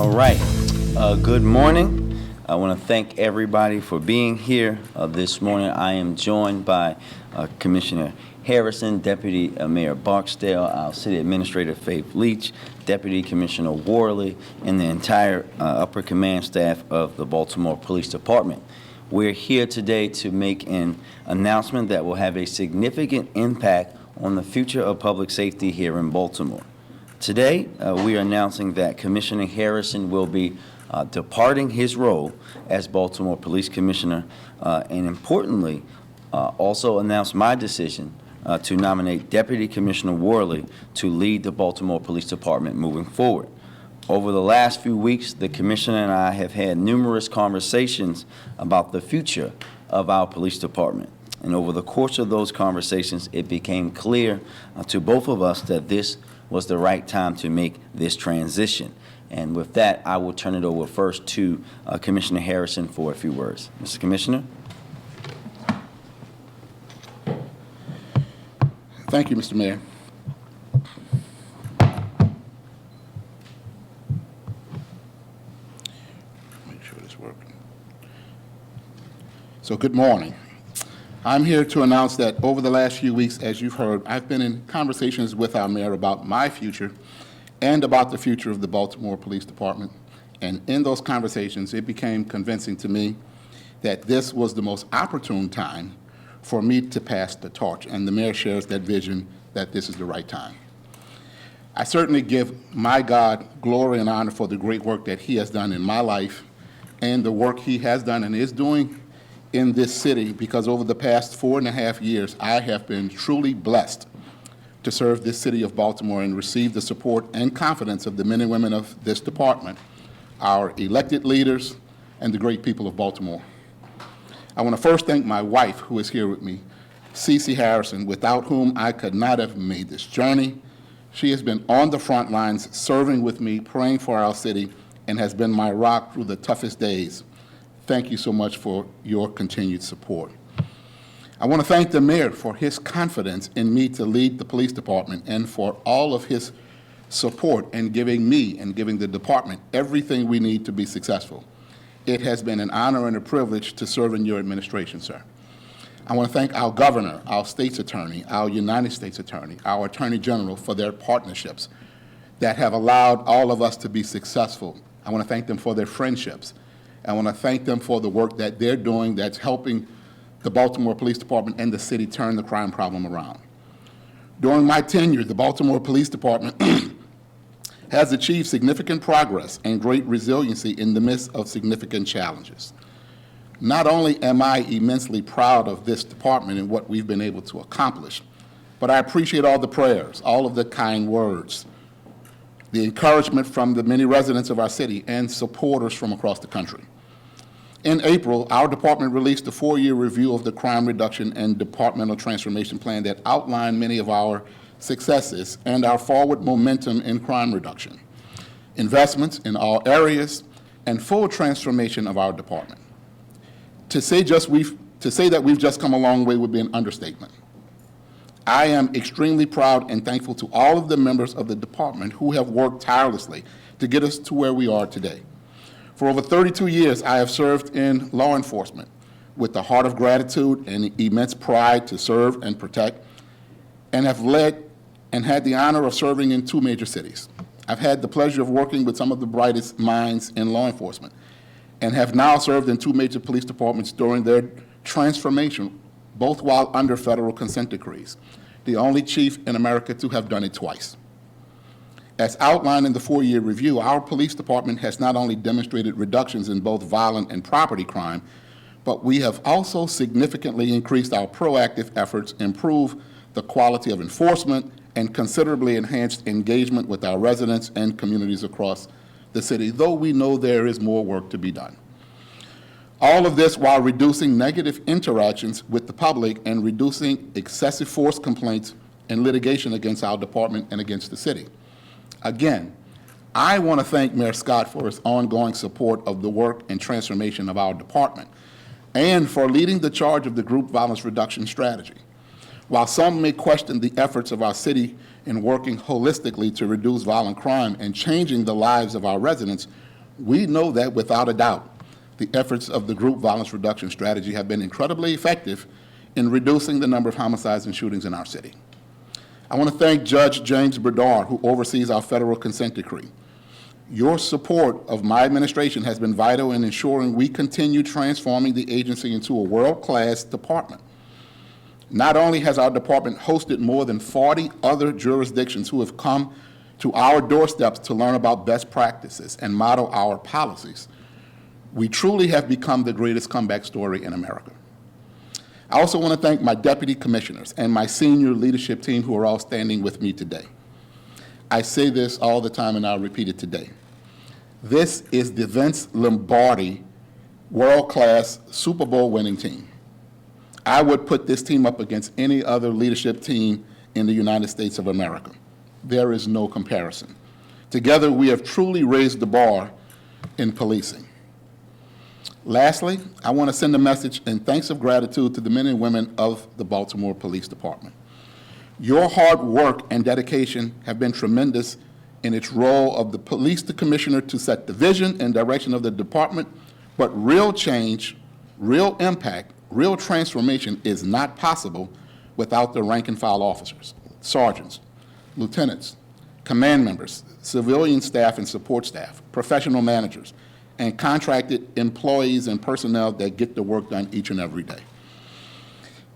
All right. Good morning. I want to thank everybody for being here this morning. I am joined by Commissioner Harrison, Deputy Mayor Barksdale, our City Administrator Faith Leach, Deputy Commissioner Worley, and the entire upper command staff of the Baltimore Police Department. We're here today to make an announcement that will have a significant impact on the future of public safety here in Baltimore. Today, we are announcing that Commissioner Harrison will be departing his role as Baltimore Police Commissioner, and importantly, also announce my decision to nominate Deputy Commissioner Worley to lead the Baltimore Police Department moving forward. Over the last few weeks, the Commissioner and I have had numerous conversations about the future of our police department. And over the course of those conversations, it became clear to both of us that this was the right time to make this transition. And with that, I will turn it over first to Commissioner Harrison for a few words. Mr. Commissioner. Thank you, Mr. Mayor. Make sure this works. So good morning. I'm here to announce that over the last few weeks, as you've heard, I've been in conversations with our mayor about my future and about the future of the Baltimore Police Department. And in those conversations, it became convincing to me that this was the most opportune time for me to pass the torch. And the mayor shares that vision that this is the right time. I certainly give my God glory and honor for the great work that he has done in my life and the work he has done and is doing in this city, because over the past 4.5 years, I have been truly blessed to serve this city of Baltimore and receive the support and confidence of the men and women of this department, our elected leaders, and the great people of Baltimore. I want to first thank my wife, who is here with me, Cece Harrison, without whom I could not have made this journey. She has been on the front lines, serving with me, praying for our city, and has been my rock through the toughest days. Thank you so much for your continued support. I want to thank the mayor for his confidence in me to lead the police department and for all of his support in giving me and giving the department everything we need to be successful. It has been an honor and a privilege to serve in your administration, sir. I want to thank our governor, our state's attorney, our United States attorney, our attorney general for their partnerships that have allowed all of us to be successful. I want to thank them for their friendships. I want to thank them for the work that they're doing that's helping the Baltimore Police Department and the city turn the crime problem around. During my tenure, the Baltimore Police Department has achieved significant progress and great resiliency in the midst of significant challenges. Not only am I immensely proud of this department and what we've been able to accomplish, but I appreciate all the prayers, all of the kind words, the encouragement from the many residents of our city and supporters from across the country. In April, our department released a 4-year review of the crime reduction and departmental transformation plan that outlined many of our successes and our forward momentum in crime reduction, investments in all areas, and full transformation of our department. To say that we've just come a long way would be an understatement. I am extremely proud and thankful to all of the members of the department who have worked tirelessly to get us to where we are today. For over 32 years, I have served in law enforcement with a heart of gratitude and immense pride to serve and protect, and have led and had the honor of serving in 2 major cities. I've had the pleasure of working with some of the brightest minds in law enforcement and have now served in 2 major police departments during their transformation, both while under federal consent decrees, the only chief in America to have done it twice. As outlined in the 4-year review, our police department has not only demonstrated reductions in both violent and property crime, but we have also significantly increased our proactive efforts, improve the quality of enforcement, and considerably enhanced engagement with our residents and communities across the city, though we know there is more work to be done. All of this while reducing negative interactions with the public and reducing excessive force complaints and litigation against our department and against the city. Again, I want to thank Mayor Scott for his ongoing support of the work and transformation of our department and for leading the charge of the group violence reduction strategy. While some may question the efforts of our city in working holistically to reduce violent crime and changing the lives of our residents, We know that without a doubt, the efforts of the group violence reduction strategy have been incredibly effective in reducing the number of homicides and shootings in our city. I want to thank Judge James Berdar, who oversees our federal consent decree. Your support of my administration has been vital in ensuring we continue transforming the agency into a world-class department. Not only has our department hosted more than 40 other jurisdictions who have come to our doorsteps to learn about best practices and model our policies, we truly have become the greatest comeback story in America. I also want to thank my deputy commissioners and my senior leadership team who are all standing with me today. I say this all the time and I'll repeat it today. This is the Vince Lombardi world-class Super Bowl winning team. I would put this team up against any other leadership team in the United States of America. There is no comparison. Together, we have truly raised the bar in policing. Lastly, I want to send a message and thanks of gratitude to the men and women of the Baltimore Police Department. Your hard work and dedication have been tremendous in its role of the police commissioner to set the vision and direction of the department, but real change, real impact, real transformation is not possible without the rank and file officers, sergeants, lieutenants, command members, civilian staff and support staff, professional managers, and contracted employees and personnel that get the work done each and every day.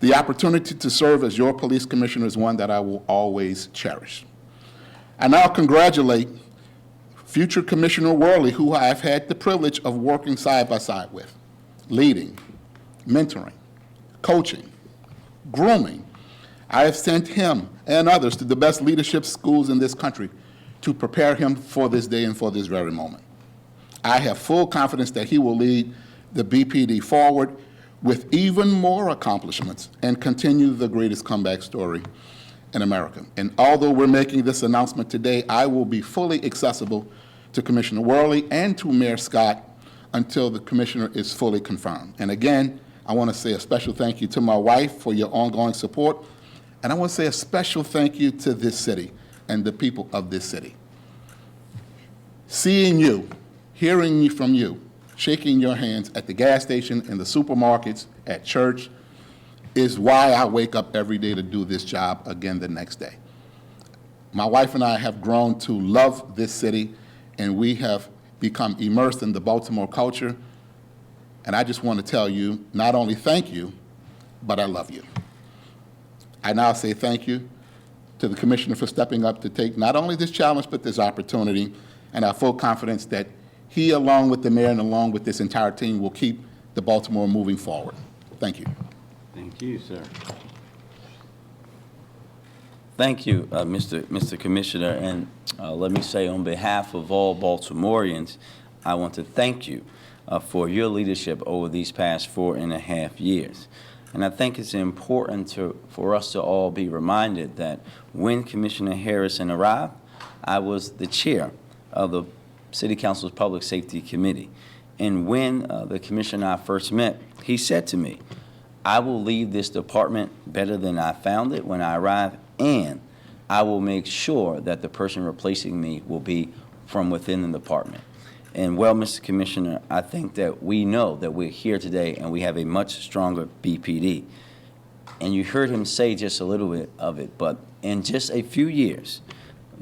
The opportunity to serve as your police commissioner is one that I will always cherish. I now congratulate future Commissioner Worley, who I have had the privilege of working side by side with, leading, mentoring, coaching, grooming. I have sent him and others to the best leadership schools in this country to prepare him for this day and for this very moment. I have full confidence that he will lead the BPD forward with even more accomplishments and continue the greatest comeback story in America. And although we're making this announcement today, I will be fully accessible to Commissioner Worley and to Mayor Scott until the commissioner is fully confirmed. And again, I want to say a special thank you to my wife for your ongoing support, and I want to say a special thank you to this city and the people of this city. Seeing you, hearing from you, shaking your hands at the gas station, in the supermarkets, at church, is why I wake up every day to do this job again the next day. My wife and I have grown to love this city, and we have become immersed in the Baltimore culture. And I just want to tell you, not only thank you, but I love you. I now say thank you to the commissioner for stepping up to take not only this challenge, but this opportunity, and I have full confidence that he, along with the mayor and along with this entire team, will keep the Baltimore moving forward. Thank you. Thank you, sir. Thank you, Mr. Commissioner, and let me say on behalf of all Baltimoreans, I want to thank you for your leadership over these past 4.5 years. And I think it's important for us to all be reminded that when Commissioner Harrison arrived, I was the chair of the City Council's Public Safety Committee. And when the commissioner and I first met, he said to me, I will leave this department better than I found it when I arrived, and I will make sure that the person replacing me will be from within the department. And well, Mr. Commissioner, I think that we know that we're here today and we have a much stronger BPD. And you heard him say just a little bit of it, but in just a few years,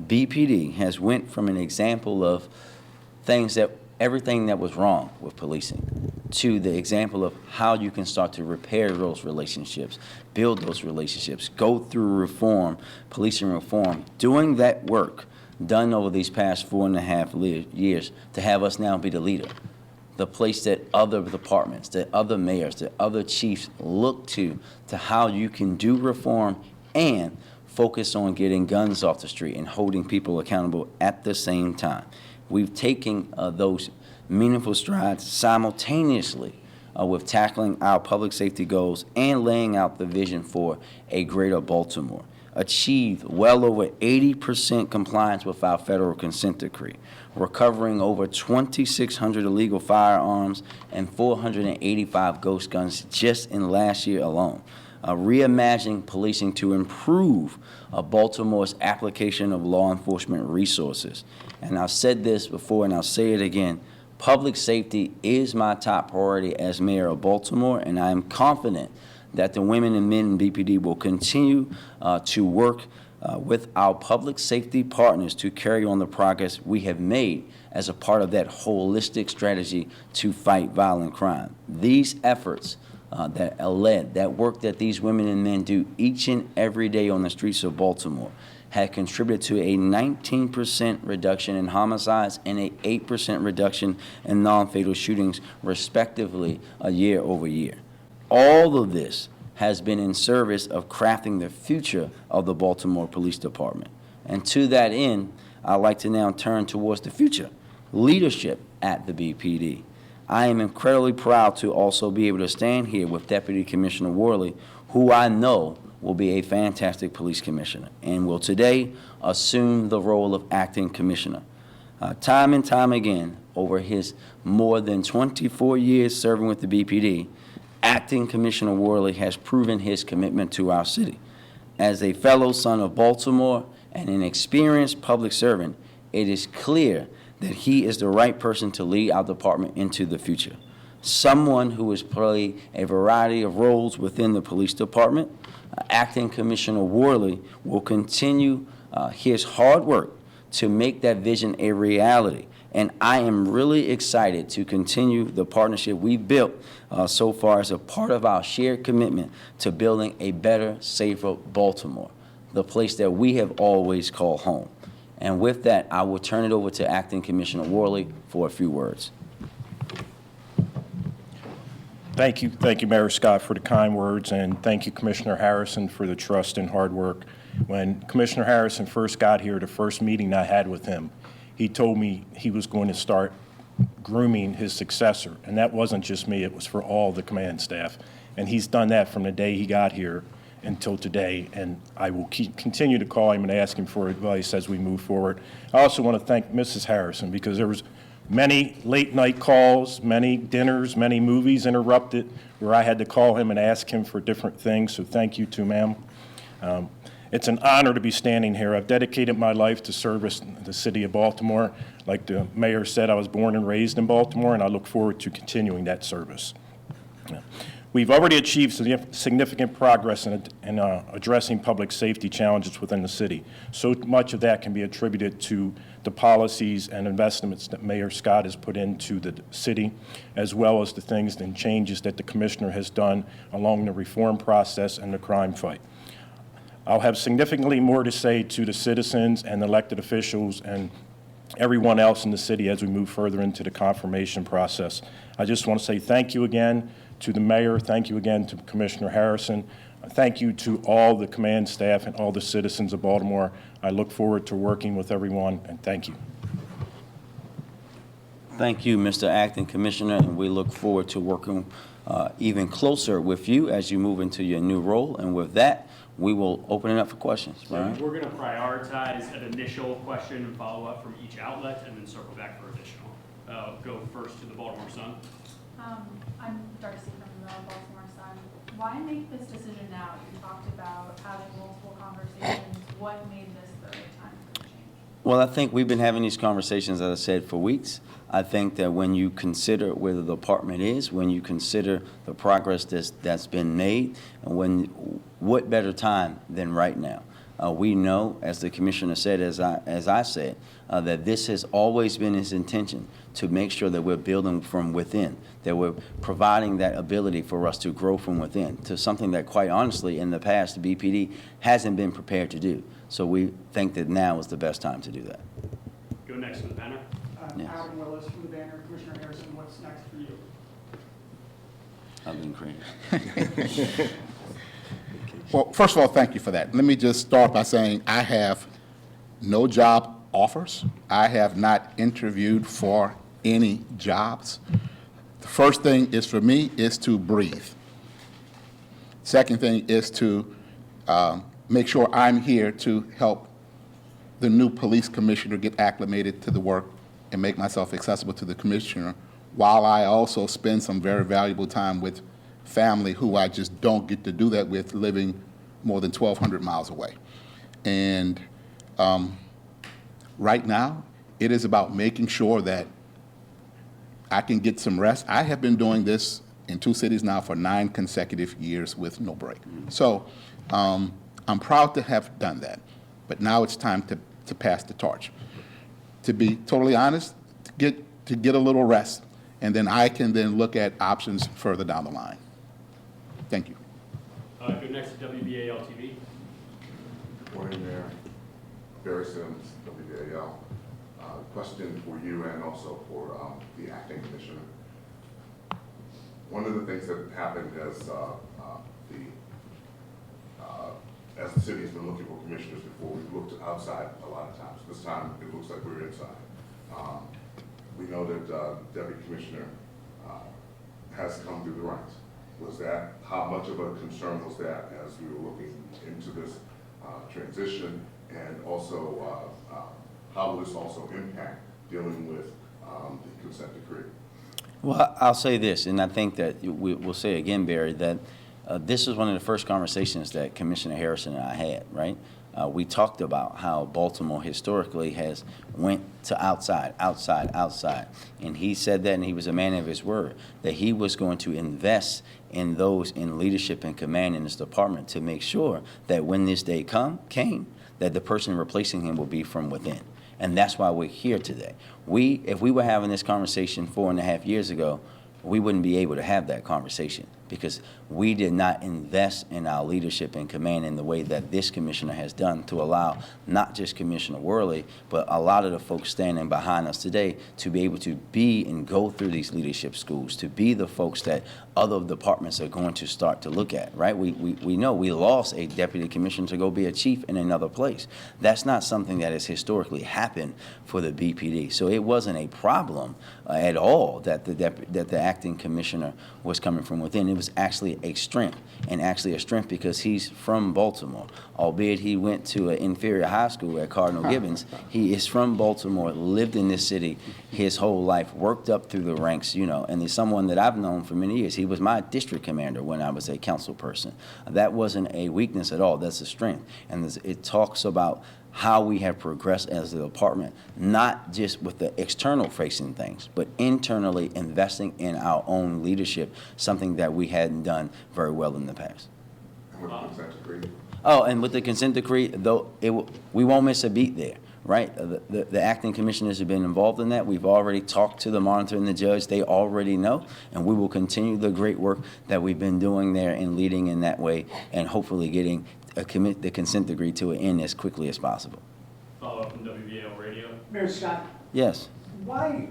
BPD has went from an example of everything that was wrong with policing to the example of how you can start to repair those relationships, build those relationships, go through reform, policing reform, doing that work done over these past 4.5 years to have us now be the leader, the place that other departments, that other mayors, that other chiefs look to how you can do reform and focus on getting guns off the street and holding people accountable at the same time. We've taken those meaningful strides simultaneously with tackling our public safety goals and laying out the vision for a greater Baltimore. Achieved well over 80% compliance with our federal consent decree, recovering over 2,600 illegal firearms and 485 ghost guns just in last year alone. Reimagining policing to improve Baltimore's application of law enforcement resources. And I've said this before and I'll say it again, Public safety is my top priority as mayor of Baltimore, and I am confident that the women and men in BPD will continue to work with our public safety partners to carry on the progress we have made as a part of that holistic strategy to fight violent crime. These efforts that are led, that work that these women and men do each and every day on the streets of Baltimore, had contributed to a 19% reduction in homicides and a 8% reduction in non-fatal shootings, respectively, year over year. All of this has been in service of crafting the future of the Baltimore Police Department. And to that end, I'd like to now turn towards the future, leadership at the BPD. I am incredibly proud to also be able to stand here with Deputy Commissioner Worley, who I know will be a fantastic police commissioner and will today assume the role of acting commissioner. Time and time again, over his more than 24 years serving with the BPD, Acting Commissioner Worley has proven his commitment to our city. As a fellow son of Baltimore and an experienced public servant, it is clear that he is the right person to lead our department into the future. Someone who has played a variety of roles within the police department, Acting Commissioner Worley will continue his hard work to make that vision a reality. And I am really excited to continue the partnership we've built so far as a part of our shared commitment to building a better, safer Baltimore, the place that we have always called home. And with that, I will turn it over to Acting Commissioner Worley for a few words. Thank you, Mayor Scott, for the kind words, and thank you, Commissioner Harrison, for the trust and hard work. When Commissioner Harrison first got here, the first meeting I had with him, he told me he was going to start grooming his successor, and that wasn't just me, it was for all the command staff. And he's done that from the day he got here until today, and I will continue to call him and ask him for advice as we move forward. I also want to thank Mrs. Harrison, because there was many late night calls, many dinners, many movies interrupted where I had to call him and ask him for different things, so thank you too, ma'am. It's an honor to be standing here. I've dedicated my life to service the city of Baltimore. Like the mayor said, I was born and raised in Baltimore, and I look forward to continuing that service. We've already achieved significant progress in addressing public safety challenges within the city. So much of that can be attributed to the policies and investments that Mayor Scott has put into the city, as well as the things and changes that the commissioner has done along the reform process and the crime fight. I'll have significantly more to say to the citizens and elected officials and everyone else in the city as we move further into the confirmation process. I just want to say thank you again to the mayor, thank you again to Commissioner Harrison, thank you to all the command staff and all the citizens of Baltimore. I look forward to working with everyone, and thank you. Thank you, Mr. Acting Commissioner, and we look forward to working even closer with you as you move into your new role. And with that, we will open it up for questions. So Right? we're going to prioritize an initial question and follow-up from each outlet, and then circle back for additional. Go first to the Baltimore Sun. I'm Darcy from the Baltimore Sun. Why make this decision now? You talked about having multiple conversations. What made this the right time for change? Well, I think we've been having these conversations, as I said, for weeks. I think that when you consider where the department is, when you consider the progress that's been made, and what better time than right now? We know, as the commissioner said, as I said, that this has always been his intention to make sure that we're building from within, that we're providing that ability for us to grow from within, to something that, quite honestly, in the past, the BPD hasn't been prepared to do. So we think that now is the best time to do that. Go next to the banner. Yes. Aaron Willis from the Banner. Commissioner Harrison, what's next for you? I've been creative. Well, first of all, thank you for that. Let me just start by saying I have no job offers. I have not interviewed for any jobs. The first thing is for me is to breathe. Second thing is to make sure I'm here to help the new police commissioner get acclimated to the work and make myself accessible to the commissioner, while I also spend some very valuable time with family who I just don't get to do that with, living more than 1,200 miles away. And right now, it is about making sure that I can get some rest. I have been doing this in 2 cities now for 9 consecutive years with no break. So I'm proud to have done that. But now it's time to pass the torch. To be totally honest, to get a little rest, and then I can then look at options further down the line. Thank you. Go next to WBAL TV. Good morning, Mayor. Barry Sims, WBAL. Question for you and also for the acting commissioner. One of the things that happened as the city has been looking for commissioners before, we've looked outside a lot of times. This time, it looks like we're inside. We know that Deputy Commissioner has come through the ranks. How much of a concern was that as we were looking into this transition, and also how will this also impact dealing with the consent decree? Well, I'll say this, and I think that we'll say again, Barry, that this is one of the first conversations that Commissioner Harrison and I had, right? We talked about how Baltimore historically has went to outside. And he said that, and he was a man of his word, that he was going to invest in those in leadership and command in this department to make sure that when this day came, that the person replacing him will be from within. And that's why we're here today. If we were having this conversation 4.5 years ago, we wouldn't be able to have that conversation because we did not invest in our leadership and command in the way that this commissioner has done to allow not just Commissioner Worley, but a lot of the folks standing behind us today to be able to be and go through these leadership schools, to be the folks that other departments are going to start to look at, right? We know we lost a deputy commissioner to go be a chief in another place. That's not something that has historically happened for the BPD. So it wasn't a problem at all that the acting commissioner was coming from within. It was actually a strength, and actually a strength because he's from Baltimore. Albeit he went to an inferior high school at Cardinal Gibbons, he is from Baltimore, lived in this city his whole life, worked up through the ranks, and he's someone that I've known for many years. He was my district commander when I was a council person. That wasn't a weakness at all. That's a strength. And it talks about how we have progressed as a department, not just with the external facing things, but internally investing in our own leadership, something that we hadn't done very well in the past. And with the consent decree? Oh, and with the consent decree, though, we won't miss a beat there, right? The acting commissioners have been involved in that. We've already talked to the monitor and the judge. They already know, and we will continue the great work that we've been doing there and leading in that way, and hopefully getting the consent decree to an end as quickly as possible. Follow up from WBAL Radio. Mayor Scott, Yes. why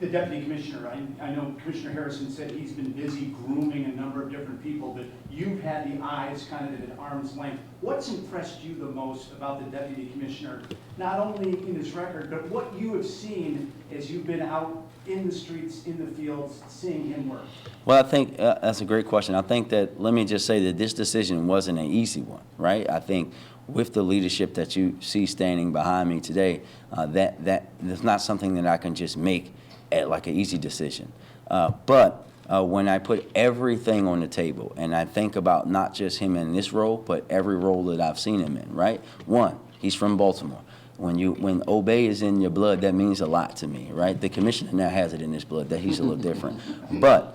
the deputy commissioner? I know Commissioner Harrison said he's been busy grooming a number of different people, but you've had the eyes kind of at arm's length. What's impressed you the most about the deputy commissioner, not only in his record, but what you have seen as you've been out in the streets, in the fields, seeing him work? Well, I think that's a great question. I think that, let me just say that this decision wasn't an easy one, right? I think with the leadership that you see standing behind me today, that's not something that I can just make at like an easy decision. But when I put everything on the table and I think about not just him in this role, but every role that I've seen him in, right? One, he's from Baltimore. When obey is in your blood, that means a lot to me, right? The commissioner now has it in his blood, that he's a little different. But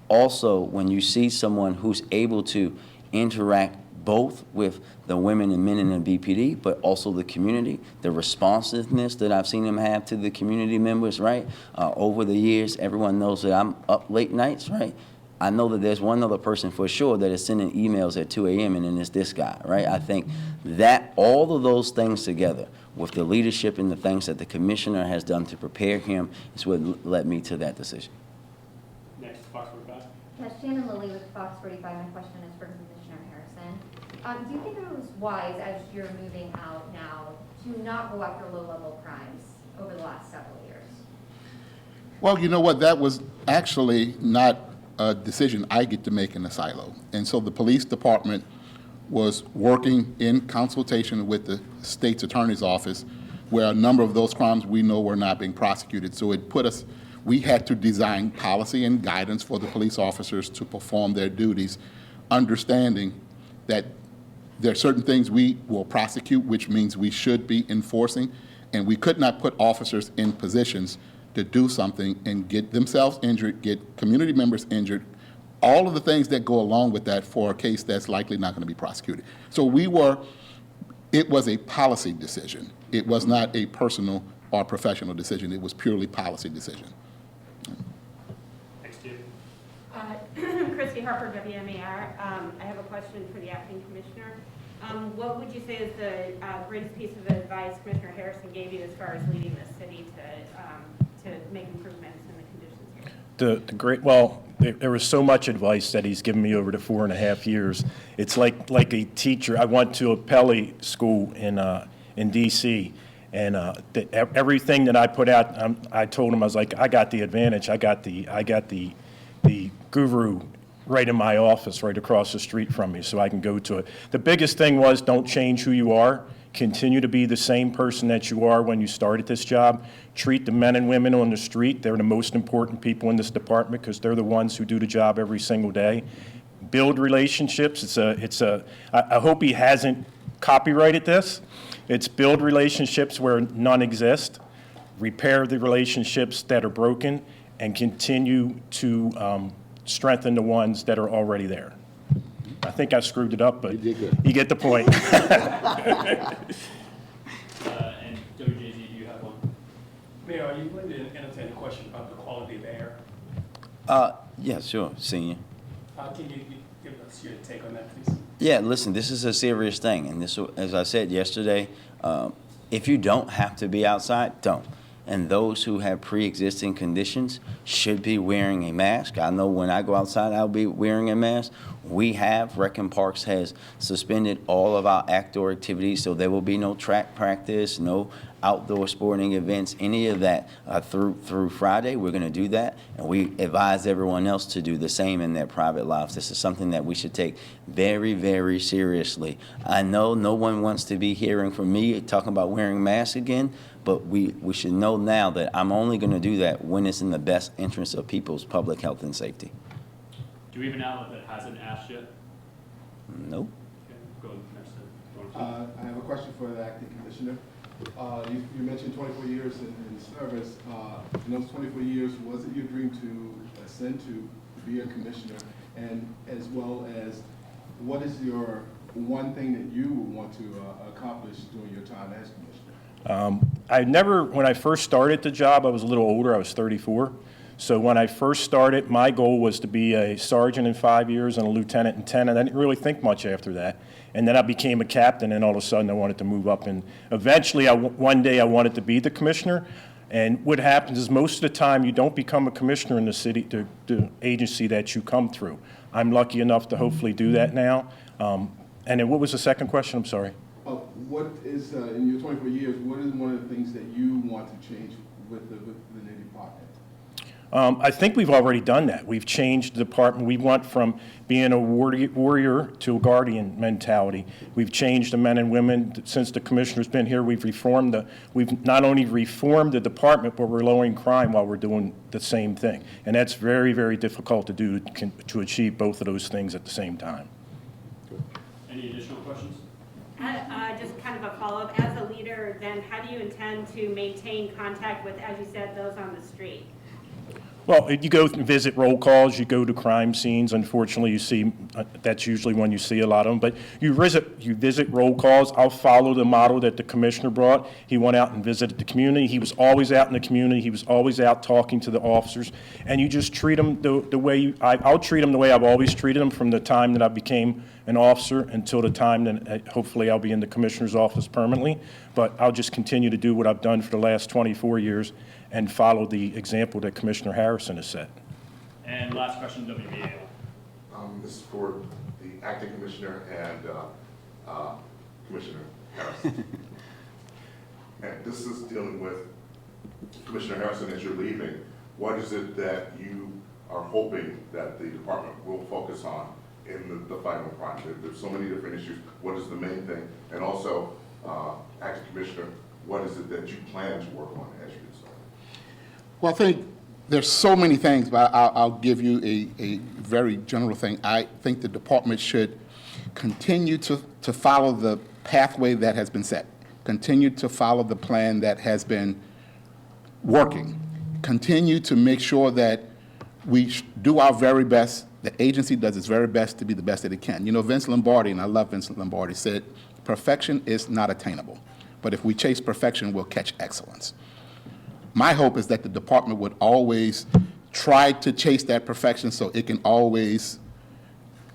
also, when you see someone who's able to interact both with the women and men in the BPD, but also the community, the responsiveness that I've seen him have to the community members, right? Over the years, everyone knows that I'm up late nights, right? I know that there's one other person for sure that is sending emails at 2 a.m. and then it's this guy, right? I think that all of those things together with the leadership and the things that the commissioner has done to prepare him is what led me to that decision. Next, Fox 45. Yes, Shannon Lilly with Fox 45. My question is for Commissioner Harrison. Do you think it was wise, as you're moving out now, to not go after low-level crimes over the last several years? Well, you know what? That was actually not a decision I get to make in a silo. And so the police department was working in consultation with the state's attorney's office where a number of those crimes we know were not being prosecuted. So it put us, we had to design policy and guidance for the police officers to perform their duties, understanding that there are certain things we will prosecute, which means we should be enforcing, and we could not put officers in positions to do something and get themselves injured, get community members injured, all of the things that go along with that for a case that's likely not going to be prosecuted. So it was a policy decision. It was not a personal or professional decision. It was purely policy decision. Thanks, Steve. Christy Harper, WMAR. I have a question for the acting commissioner. What would you say is the greatest piece of advice Commissioner Harrison gave you as far as leading the city to make improvements in the conditions here? There was so much advice that he's given me over the 4.5 years. It's like a teacher. I went to a Pele school in D.C., and everything that I put out, I told him, I was like, I got the advantage. I got the guru right in my office, right across the street from me, so I can go to it. The biggest thing was, don't change who you are. Continue to be the same person that you are when you started this job. Treat the men and women on the street. They're the most important people in this department because they're the ones who do the job every single day. Build relationships. I hope he hasn't copyrighted this. It's build relationships where none exist. Repair the relationships that are broken and continue to strengthen the ones that are already there. I think I screwed it up, but you get the point. And WJZ, do you have one? Mayor, are you going to entertain a question about the quality of air? Yeah, sure, Senior. Can you give us your take on that, please? Yeah, listen, this is a serious thing, and this, as I said yesterday, if you don't have to be outside, don't. And those who have pre-existing conditions should be wearing a mask. I know when I go outside, I'll be wearing a mask. Recon Parks has suspended all of our outdoor activities, so there will be no track practice, no outdoor sporting events, any of that through Friday. We're going to do that, and we advise everyone else to do the same in their private lives. This is something that we should take very, very seriously. I know no one wants to be hearing from me talking about wearing masks again, but we should know now that I'm only going to do that when it's in the best interest of people's public health and safety. Do we have an outlet that hasn't asked yet? Nope. Okay, go ahead, Commissioner. I have a question for the acting commissioner. You mentioned 24 years in service. In those 24 years, was it your dream to ascend to be a commissioner? And as well as, what is your one thing that you would want to accomplish during your time as commissioner? When I first started the job, I was a little older. I was 34. So when I first started, my goal was to be a sergeant in 5 years and a lieutenant in 10, and I didn't really think much after that. And then I became a captain, and all of a sudden I wanted to move up. And eventually, one day I wanted to be the commissioner. And what happens is most of the time you don't become a commissioner in the city, the agency that you come through. I'm lucky enough to hopefully do that now. And then what was the second question? I'm sorry. What is, in your 24 years, what is one of the things that you want to change with the Navy department? I think we've already done that. We've changed the department. We went from being a warrior to a guardian mentality. We've changed the men and women. Since the commissioner's been here, we've not only reformed the department, but we're lowering crime while we're doing the same thing. And that's very, very difficult to do, to achieve both of those things at the same time. Any additional questions? Just kind of a follow-up. As a leader, then, how do you intend to maintain contact with, as you said, those on the street? Well, you go and visit roll calls, you go to crime scenes. Unfortunately, you see, that's usually when you see a lot of them. But you visit roll calls. I'll follow the model that the commissioner brought. He went out and visited the community. He was always out in the community. He was always out talking to the officers. And you just treat them the way I'll treat them the way I've always treated them from the time that I became an officer until the time that hopefully I'll be in the commissioner's office permanently. But I'll just continue to do what I've done for the last 24 years and follow the example that Commissioner Harrison has set. And last question, WBA. This is for the acting commissioner and Commissioner Harrison. And this is dealing with Commissioner Harrison as you're leaving. What is it that you are hoping that the department will focus on in the fight on crime? There's so many different issues. What is the main thing? And also, acting commissioner, what is it that you plan to work on as you get started? Well, I think there's so many things, but I'll give you a very general thing. I think the department should continue to follow the pathway that has been set, continue to follow the plan that has been working, continue to make sure that we do our very best. The agency does its very best to be the best that it can. You know, Vince Lombardi, and I love Vince Lombardi, said, perfection is not attainable, but if we chase perfection, we'll catch excellence. My hope is that the department would always try to chase that perfection so it can always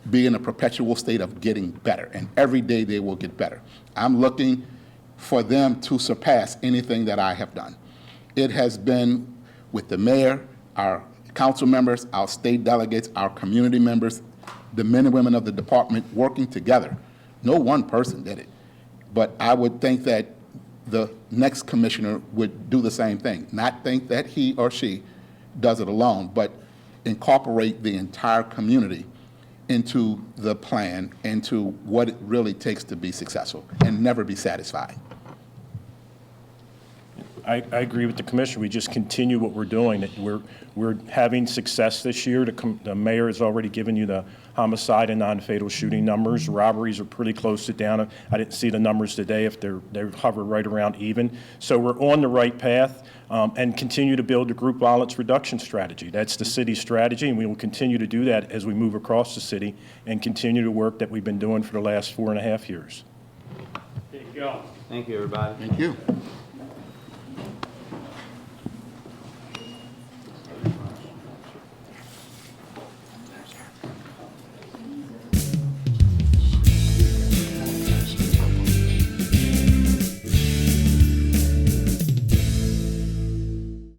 be in a perpetual state of getting better, and every day they will get better. I'm looking for them to surpass anything that I have done. It has been with the mayor, our council members, our state delegates, our community members, the men and women of the department working together. No one person did it, but I would think that the next commissioner would do the same thing, not think that he or she does it alone, but incorporate the entire community into the plan, into what it really takes to be successful, and never be satisfied. I agree with the commissioner. We just continue what we're doing. We're having success this year. The mayor has already given you the homicide and non-fatal shooting numbers. Robberies are pretty close to down. I didn't see the numbers today if they hover right around even. So we're on the right path and continue to build the group violence reduction strategy. That's the city's strategy, and we will continue to do that as we move across the city and continue the work that we've been doing for the last 4.5 years. There you go. Thank you, everybody. Thank you.